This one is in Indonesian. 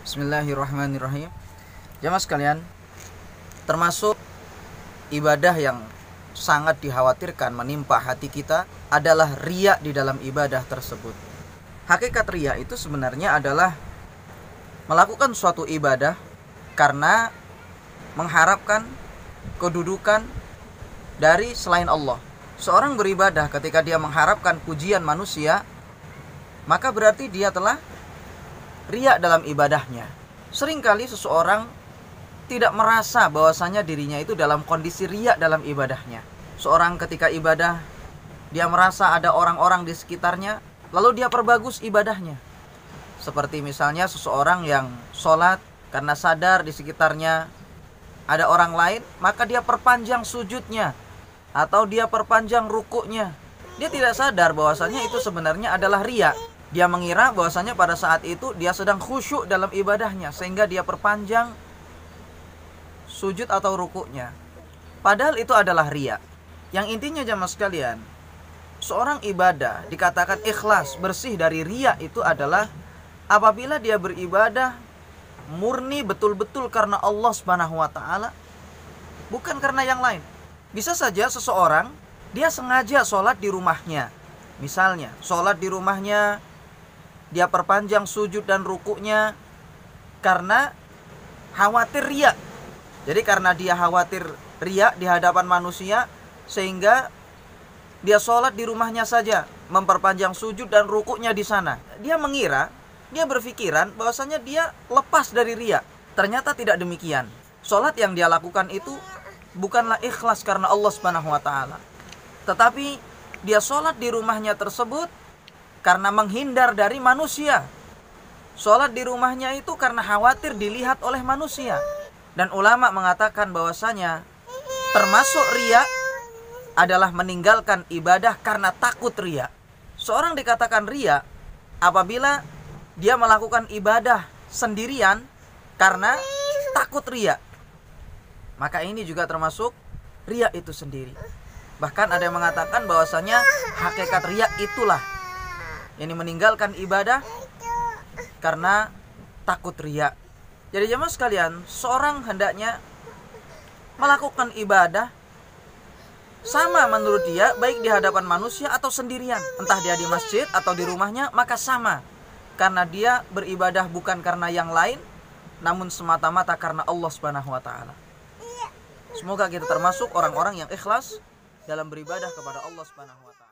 Bismillahirrahmanirrahim. Jamaah sekalian, termasuk ibadah yang sangat dikhawatirkan menimpa hati kita adalah riya di dalam ibadah tersebut. Hakikat riya itu sebenarnya adalah melakukan suatu ibadah karena mengharapkan kedudukan dari selain Allah. Seorang beribadah ketika dia mengharapkan pujian manusia, maka berarti dia telah riya dalam ibadahnya. Seringkali seseorang tidak merasa bahwasanya dirinya itu dalam kondisi riya dalam ibadahnya. Seorang ketika ibadah, dia merasa ada orang-orang di sekitarnya, lalu dia perbagus ibadahnya. Seperti misalnya seseorang yang sholat karena sadar di sekitarnya ada orang lain, maka dia perpanjang sujudnya atau dia perpanjang rukuknya. Dia tidak sadar bahwasanya itu sebenarnya adalah riya. Dia mengira bahwasanya pada saat itu dia sedang khusyuk dalam ibadahnya, sehingga dia perpanjang sujud atau rukuknya. Padahal itu adalah riya. Yang intinya jamaah sekalian, seorang ibadah dikatakan ikhlas, bersih dari riya itu adalah apabila dia beribadah murni betul-betul karena Allah Subhanahu wa taala, bukan karena yang lain. Bisa saja seseorang dia sengaja sholat di rumahnya. Misalnya, sholat di rumahnya, dia perpanjang sujud dan rukuknya karena khawatir riya. Jadi karena dia khawatir riya di hadapan manusia, sehingga dia sholat di rumahnya saja, memperpanjang sujud dan rukuknya di sana. Dia mengira, dia berpikiran bahwasanya dia lepas dari riya. Ternyata tidak demikian. Sholat yang dia lakukan itu bukanlah ikhlas karena Allah Subhanahu wa taala, tetapi dia sholat di rumahnya tersebut karena menghindar dari manusia. Sholat di rumahnya itu karena khawatir dilihat oleh manusia. Dan ulama mengatakan bahwasanya termasuk riya adalah meninggalkan ibadah karena takut riya. Seorang dikatakan riya apabila dia melakukan ibadah sendirian karena takut riya. Maka ini juga termasuk riya itu sendiri. Bahkan ada yang mengatakan bahwasanya hakikat riya itulah yang meninggalkan ibadah karena takut riya. Jadi jemaah sekalian, seorang hendaknya melakukan ibadah sama menurut dia, baik di hadapan manusia atau sendirian. Entah dia di masjid atau di rumahnya, maka sama. Karena dia beribadah bukan karena yang lain, namun semata-mata karena Allah Subhanahu wa taala. Semoga kita termasuk orang-orang yang ikhlas dalam beribadah kepada Allah Subhanahu wa taala.